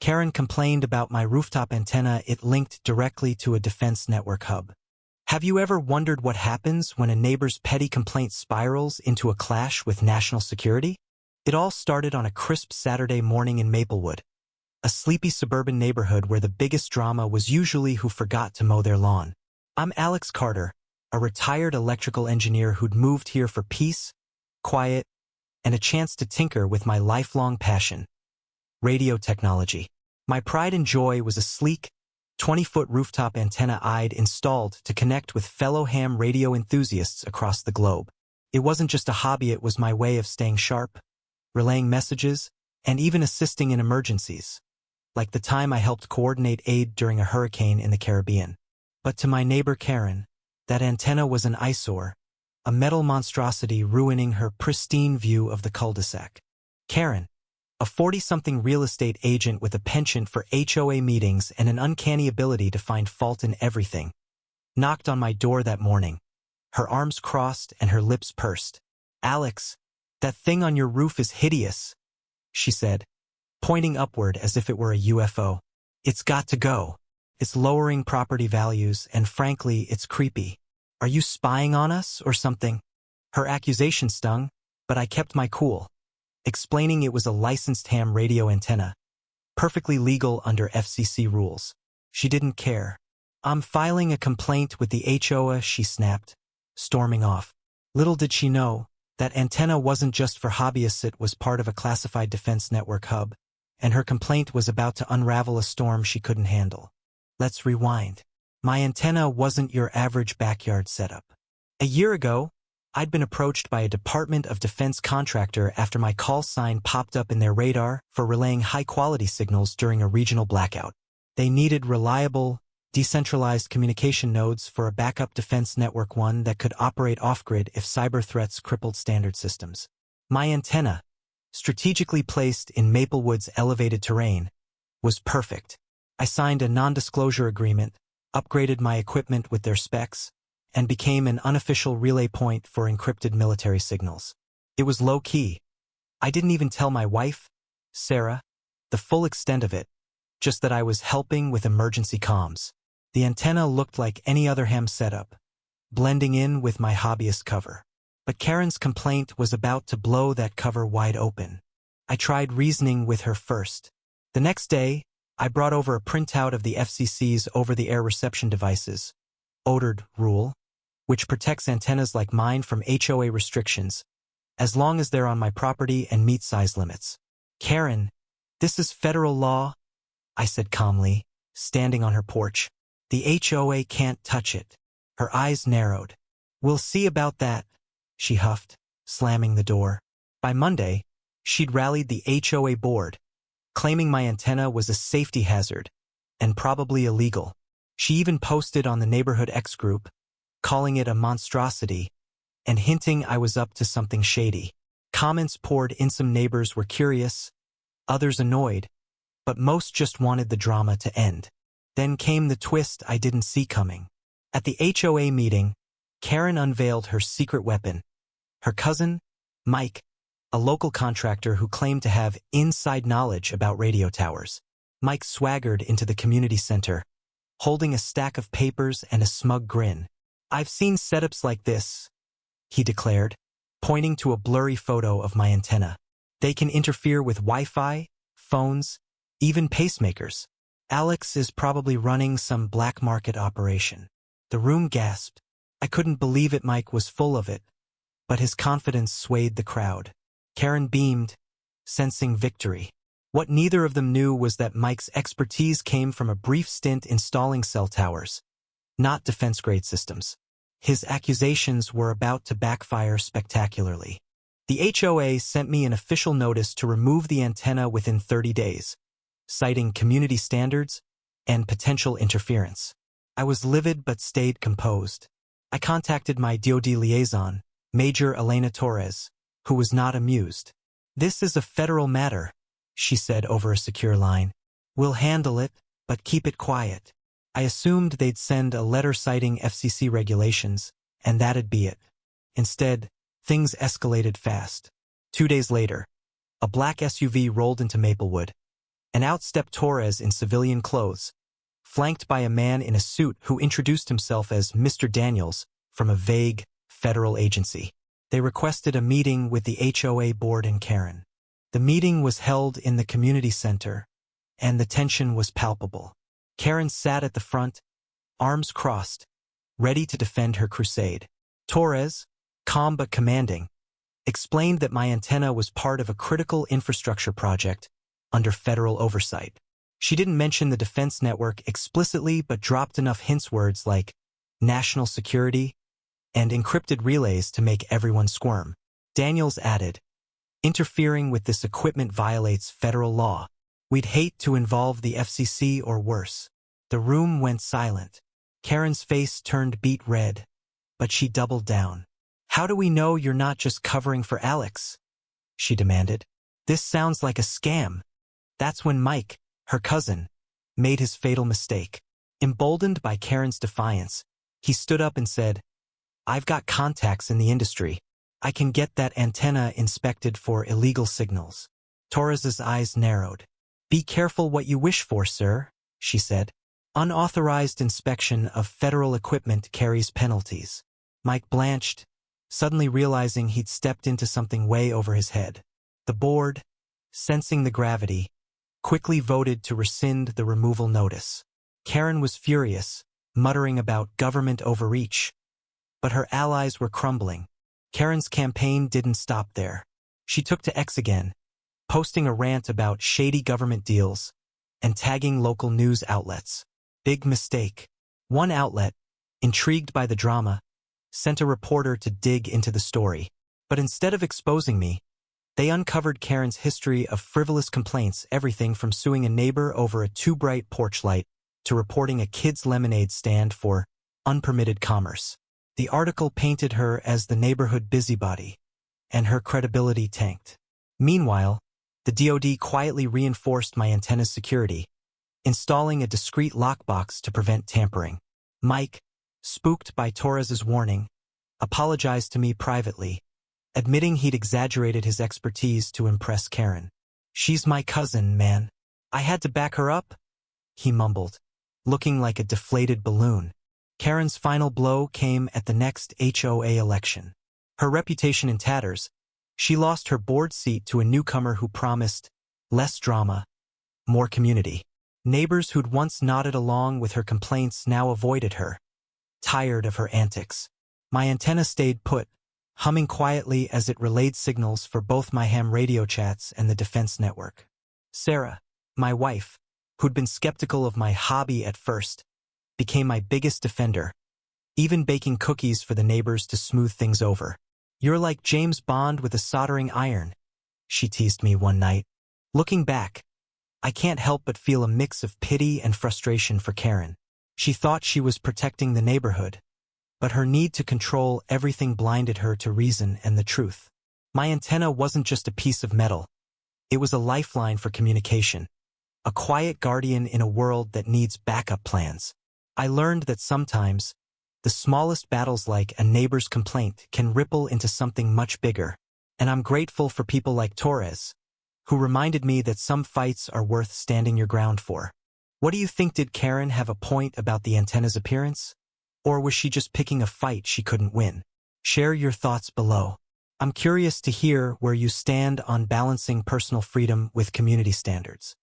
Karen complained about my rooftop antenna. It linked directly to a defense network hub. Have you ever wondered what happens when a neighbor's petty complaint spirals into a clash with national security? It all started on a crisp Saturday morning in Maplewood, a sleepy suburban neighborhood where the biggest drama was usually who forgot to mow their lawn. I'm Alex Carter, a retired electrical engineer who'd moved here for peace, quiet, and a chance to tinker with my lifelong passion, radio technology. My pride and joy was a sleek, 20-foot rooftop antenna I'd installed to connect with fellow ham radio enthusiasts across the globe. It wasn't just a hobby, it was my way of staying sharp, relaying messages, and even assisting in emergencies, like the time I helped coordinate aid during a hurricane in the Caribbean. But to my neighbor Karen, that antenna was an eyesore, a metal monstrosity ruining her pristine view of the cul-de-sac. Karen, a 40-something real estate agent with a penchant for HOA meetings and an uncanny ability to find fault in everything, knocked on my door that morning, her arms crossed and her lips pursed. "Alex, that thing on your roof is hideous," she said, pointing upward as if it were a UFO. "It's got to go. It's lowering property values, and frankly, it's creepy. Are you spying on us or something?" Her accusation stung, but I kept my cool, explaining it was a licensed ham radio antenna, perfectly legal under FCC rules. She didn't care. "I'm filing a complaint with the HOA," she snapped, storming off. Little did she know, that antenna wasn't just for hobbyists, it was part of a classified defense network hub, and her complaint was about to unravel a storm she couldn't handle. Let's rewind. My antenna wasn't your average backyard setup. A year ago, I'd been approached by a Department of Defense contractor after my call sign popped up in their radar for relaying high-quality signals during a regional blackout. They needed reliable, decentralized communication nodes for a backup defense network, one that could operate off-grid if cyber threats crippled standard systems. My antenna, strategically placed in Maplewood's elevated terrain, was perfect. I signed a non-disclosure agreement, upgraded my equipment with their specs, and became an unofficial relay point for encrypted military signals. It was low-key. I didn't even tell my wife, Sarah, the full extent of it, just that I was helping with emergency comms. The antenna looked like any other ham setup, blending in with my hobbyist cover. But Karen's complaint was about to blow that cover wide open. I tried reasoning with her first. The next day, I brought over a printout of the FCC's over-the-air reception devices, ODERD rule, which protects antennas like mine from HOA restrictions, as long as they're on my property and meet size limits. "Karen, this is federal law," I said calmly, standing on her porch. "The HOA can't touch it." Her eyes narrowed. "We'll see about that," she huffed, slamming the door. By Monday, she'd rallied the HOA board, claiming my antenna was a safety hazard and probably illegal. She even posted on the Neighborhood X group, calling it a monstrosity and hinting I was up to something shady. Comments poured in. Some neighbors were curious, others annoyed, but most just wanted the drama to end. Then came the twist I didn't see coming. At the HOA meeting, Karen unveiled her secret weapon. Her cousin, Mike, a local contractor who claimed to have inside knowledge about radio towers. Mike swaggered into the community center, holding a stack of papers and a smug grin. "I've seen setups like this," he declared, pointing to a blurry photo of my antenna. "They can interfere with Wi-Fi, phones, even pacemakers. Alex is probably running some black market operation." The room gasped. I couldn't believe it. Mike was full of it, but his confidence swayed the crowd. Karen beamed, sensing victory. What neither of them knew was that Mike's expertise came from a brief stint installing cell towers, not defense-grade systems. His accusations were about to backfire spectacularly. The HOA sent me an official notice to remove the antenna within 30 days, citing community standards and potential interference. I was livid but stayed composed. I contacted my DoD liaison, Major Elena Torres, who was not amused. "This is a federal matter," she said over a secure line. "We'll handle it, but keep it quiet." I assumed they'd send a letter citing FCC regulations, and that'd be it. Instead, things escalated fast. 2 days later, a black SUV rolled into Maplewood, and out stepped Torres in civilian clothes, flanked by a man in a suit who introduced himself as Mr. Daniels from a vague federal agency. They requested a meeting with the HOA board and Karen. The meeting was held in the community center, and the tension was palpable. Karen sat at the front, arms crossed, ready to defend her crusade. Torres, calm but commanding, explained that my antenna was part of a critical infrastructure project under federal oversight. She didn't mention the defense network explicitly but dropped enough words like national security and encrypted relays to make everyone squirm. Daniels added, interfering with this equipment violates federal law. We'd hate to involve the FCC or worse. The room went silent. Karen's face turned beet red, but she doubled down. How do we know you're not just covering for Alex? She demanded. This sounds like a scam. That's when Mike, her cousin, made his fatal mistake. Emboldened by Karen's defiance, he stood up and said, I've got contacts in the industry. I can get that antenna inspected for illegal signals. Torres's eyes narrowed. Be careful what you wish for, sir, she said. Unauthorized inspection of federal equipment carries penalties. Mike blanched, suddenly realizing he'd stepped into something way over his head. The board, sensing the gravity, quickly voted to rescind the removal notice. Karen was furious, muttering about government overreach. But her allies were crumbling. Karen's campaign didn't stop there. She took to X again, posting a rant about shady government deals and tagging local news outlets. Big mistake. One outlet, intrigued by the drama, sent a reporter to dig into the story. But instead of exposing me, they uncovered Karen's history of frivolous complaints, everything from suing a neighbor over a too bright porch light to reporting a kid's lemonade stand for unpermitted commerce. The article painted her as the neighborhood busybody, and her credibility tanked. Meanwhile, the DoD quietly reinforced my antenna's security, installing a discreet lockbox to prevent tampering. Mike, spooked by Torres's warning, apologized to me privately, admitting he'd exaggerated his expertise to impress Karen. She's my cousin, man. I had to back her up, he mumbled, looking like a deflated balloon. Karen's final blow came at the next HOA election. Her reputation in tatters, she lost her board seat to a newcomer who promised less drama, more community. Neighbors who'd once nodded along with her complaints now avoided her, tired of her antics. My antenna stayed put, humming quietly as it relayed signals for both my ham radio chats and the defense network. Sarah, my wife, who'd been skeptical of my hobby at first, became my biggest defender, even baking cookies for the neighbors to smooth things over. You're like James Bond with a soldering iron, she teased me one night. Looking back, I can't help but feel a mix of pity and frustration for Karen. She thought she was protecting the neighborhood, but her need to control everything blinded her to reason and the truth. My antenna wasn't just a piece of metal. It was a lifeline for communication, a quiet guardian in a world that needs backup plans. I learned that sometimes, the smallest battles like a neighbor's complaint can ripple into something much bigger, and I'm grateful for people like Torres, who reminded me that some fights are worth standing your ground for. What do you think? Did Karen have a point about the antenna's appearance? Or was she just picking a fight she couldn't win? Share your thoughts below. I'm curious to hear where you stand on balancing personal freedom with community standards.